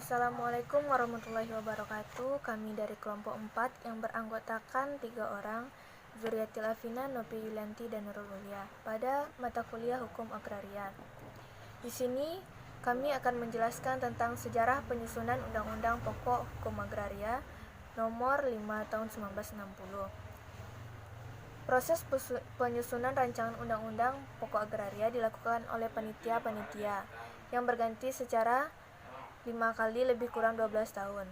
Assalamualaikum warahmatullahi wabarakatuh. Kami dari kelompok 4 yang beranggotakan 3 orang, Zuriatil Afina, Nopi Yulianti, dan Nurul Ulia, pada mata kuliah Hukum Agraria. Di sini kami akan menjelaskan tentang sejarah penyusunan Undang-Undang Pokok Hukum Agraria Nomor 5 Tahun 1960. Proses penyusunan rancangan Undang-Undang Pokok Agraria dilakukan oleh panitia-panitia yang berganti secara 5 kali lebih kurang 12 tahun.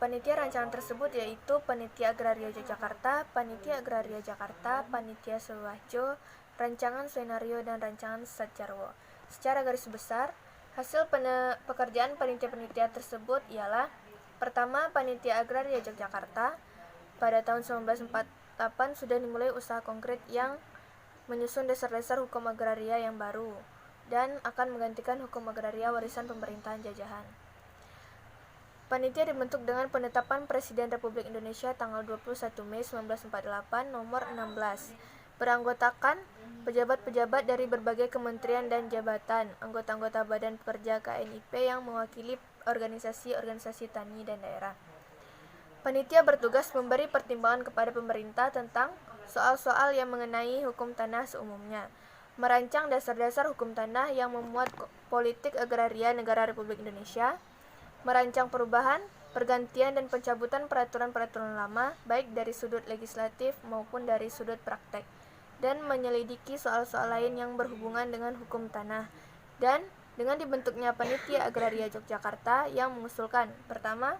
Panitia rancangan tersebut yaitu Panitia Agraria Yogyakarta, Panitia Agraria Jakarta, Panitia Suwahjo, Rancangan Suenario, dan Rancangan Satjarwo. Secara garis besar, hasil pekerjaan panitia-panitia tersebut ialah: pertama, Panitia Agraria Yogyakarta pada tahun 1948 sudah dimulai usaha konkret yang menyusun dasar-dasar hukum agraria yang baru dan akan menggantikan hukum agraria warisan pemerintahan jajahan. Panitia dibentuk dengan penetapan Presiden Republik Indonesia tanggal 21 Mei 1948 nomor 16, beranggotakan pejabat-pejabat dari berbagai kementerian dan jabatan, anggota-anggota Badan Pekerja KNIP yang mewakili organisasi-organisasi tani dan daerah. Panitia bertugas memberi pertimbangan kepada pemerintah tentang soal-soal yang mengenai hukum tanah seumumnya, merancang dasar-dasar hukum tanah yang memuat politik agraria negara Republik Indonesia, merancang perubahan, pergantian, dan pencabutan peraturan-peraturan lama baik dari sudut legislatif maupun dari sudut praktek, dan menyelidiki soal-soal lain yang berhubungan dengan hukum tanah. Dan dengan dibentuknya Panitia Agraria Yogyakarta yang mengusulkan: pertama,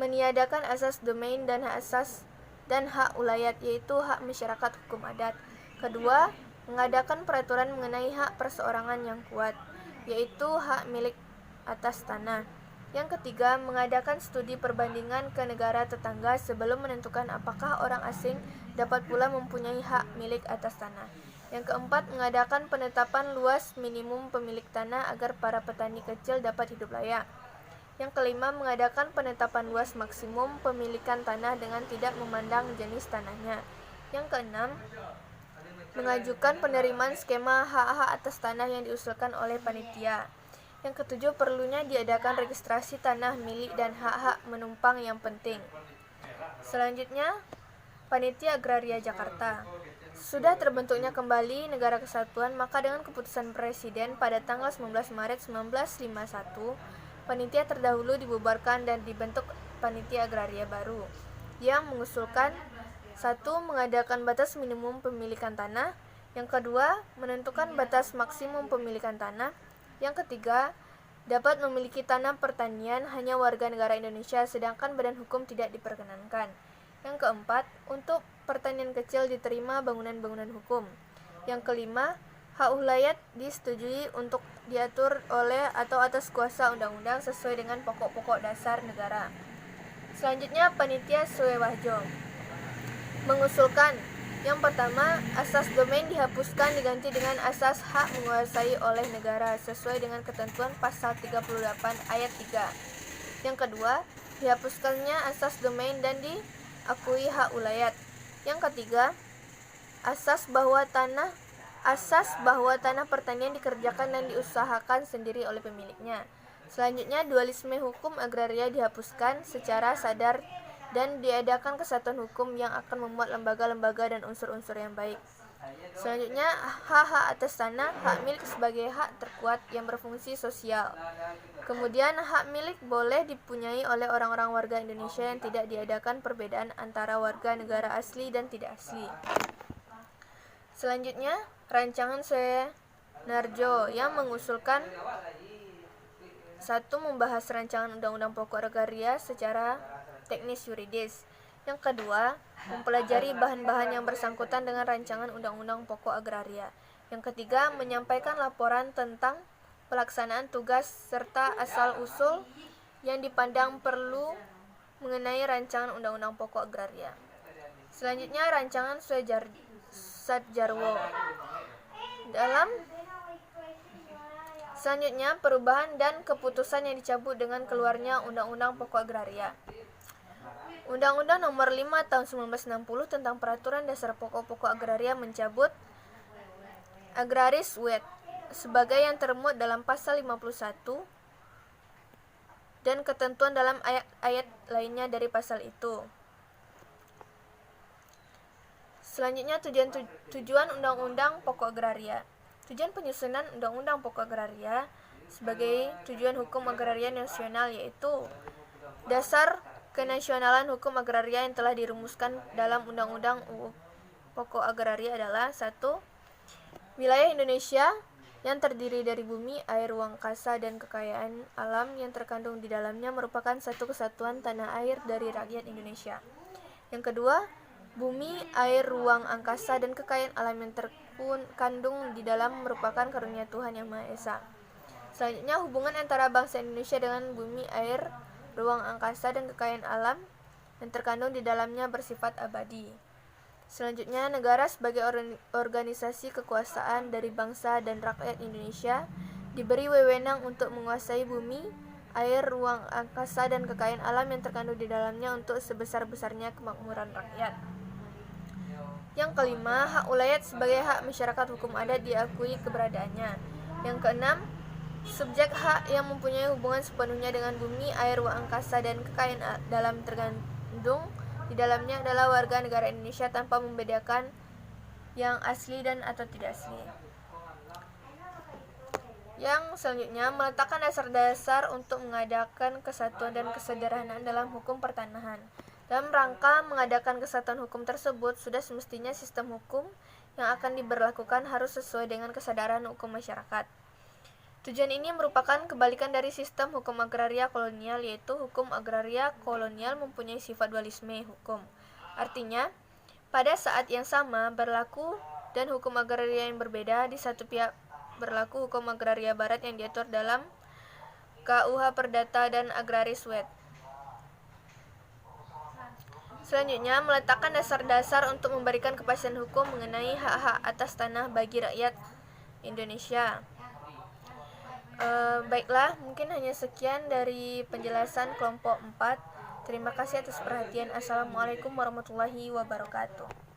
meniadakan asas domain dan hak ulayat, yaitu hak masyarakat hukum adat. Kedua, mengadakan peraturan mengenai hak perseorangan yang kuat, yaitu hak milik atas tanah. Yang ketiga, mengadakan studi perbandingan ke negara tetangga sebelum menentukan apakah orang asing dapat pula mempunyai hak milik atas tanah. Yang keempat, mengadakan penetapan luas minimum pemilik tanah agar para petani kecil dapat hidup layak. Yang kelima, mengadakan penetapan luas maksimum pemilikan tanah dengan tidak memandang jenis tanahnya. Yang keenam, mengajukan penerimaan skema hak-hak atas tanah yang diusulkan oleh panitia. Yang ketujuh, perlunya diadakan registrasi tanah milik dan hak-hak menumpang yang penting. Selanjutnya, Panitia Agraria Jakarta. Sudah terbentuknya kembali Negara Kesatuan, maka dengan keputusan Presiden pada tanggal 19 Maret 1951, panitia terdahulu dibubarkan dan dibentuk Panitia Agraria baru yang mengusulkan: 1. Mengadakan batas minimum pemilikan tanah. Yang kedua, menentukan batas maksimum pemilikan tanah. Yang ketiga, dapat memiliki tanah pertanian hanya warga negara Indonesia, sedangkan badan hukum tidak diperkenankan. Yang keempat, untuk pertanian kecil diterima bangunan-bangunan hukum. Yang kelima, hak ulayat disetujui untuk diatur oleh atau atas kuasa undang-undang sesuai dengan pokok-pokok dasar negara. Selanjutnya, Panitia Suwahjo mengusulkan: yang pertama, asas domain dihapuskan diganti dengan asas hak menguasai oleh negara sesuai dengan ketentuan pasal 38 ayat 3. Yang kedua, dihapuskannya asas domain dan diakui hak ulayat. Yang ketiga, asas bahwa tanah pertanian dikerjakan dan diusahakan sendiri oleh pemiliknya. Selanjutnya, dualisme hukum agraria dihapuskan secara sadar dan diadakan kesatuan hukum yang akan memuat lembaga-lembaga dan unsur-unsur yang baik. Selanjutnya, hak-hak atas tanah, hak milik sebagai hak terkuat yang berfungsi sosial. Kemudian, hak milik boleh dipunyai oleh orang-orang warga Indonesia yang tidak diadakan perbedaan antara warga negara asli dan tidak asli. Selanjutnya, Rancangan Suenarjo yang mengusulkan: 1. Membahas rancangan Undang-Undang Pokok Agraria secara teknis yuridis. Yang kedua, mempelajari bahan-bahan yang bersangkutan dengan rancangan Undang-Undang Pokok Agraria. Yang ketiga, menyampaikan laporan tentang pelaksanaan tugas serta asal-usul yang dipandang perlu mengenai rancangan Undang-Undang Pokok Agraria. Selanjutnya, Rancangan Satjarwo. Selanjutnya, perubahan dan keputusan yang dicabut dengan keluarnya Undang-Undang Pokok Agraria. Undang-Undang Nomor 5 Tahun 1960 tentang Peraturan Dasar Pokok-pokok Agraria mencabut Agraris Wet sebagai yang termuat dalam pasal 51 dan ketentuan dalam ayat-ayat lainnya dari pasal itu. Selanjutnya, tujuan Undang-Undang Pokok Agraria. Tujuan penyusunan Undang-Undang Pokok Agraria sebagai tujuan hukum agraria nasional yaitu dasar kenasionalan hukum agraria yang telah dirumuskan dalam Undang-Undang Pokok Agraria adalah 1. Wilayah Indonesia yang terdiri dari bumi, air, ruang angkasa, dan kekayaan alam yang terkandung di dalamnya merupakan satu kesatuan tanah air dari rakyat Indonesia. Yang kedua, bumi, air, ruang angkasa, dan kekayaan alam yang terkandung di dalam merupakan karunia Tuhan Yang Maha Esa. Selanjutnya, hubungan antara bangsa Indonesia dengan bumi, air, ruang angkasa, dan kekayaan alam yang terkandung di dalamnya bersifat abadi. Selanjutnya, negara sebagai organisasi kekuasaan dari bangsa dan rakyat Indonesia diberi wewenang untuk menguasai bumi, air, ruang angkasa, dan kekayaan alam yang terkandung di dalamnya untuk sebesar-besarnya kemakmuran rakyat. Yang kelima, hak ulayat sebagai hak masyarakat hukum adat diakui keberadaannya. Yang keenam, subjek hak yang mempunyai hubungan sepenuhnya dengan bumi, air, ruang angkasa, dan kekayaan dalam terkandung di dalamnya adalah warga negara Indonesia tanpa membedakan yang asli dan atau tidak asli. Yang selanjutnya, meletakkan dasar-dasar untuk mengadakan kesatuan dan kesederhanaan dalam hukum pertanahan. Dalam rangka mengadakan kesatuan hukum tersebut, sudah semestinya sistem hukum yang akan diberlakukan harus sesuai dengan kesadaran hukum masyarakat. Tujuan ini merupakan kebalikan dari sistem hukum agraria kolonial, yaitu hukum agraria kolonial mempunyai sifat dualisme hukum. Artinya, pada saat yang sama berlaku dan hukum agraria yang berbeda. Di satu pihak berlaku hukum agraria barat yang diatur dalam KUH Perdata dan Agraris Wet. Selanjutnya, meletakkan dasar-dasar untuk memberikan kepastian hukum mengenai hak-hak atas tanah bagi rakyat Indonesia. Baiklah, mungkin hanya sekian dari penjelasan kelompok 4. Terima kasih atas perhatian. Assalamualaikum warahmatullahi wabarakatuh.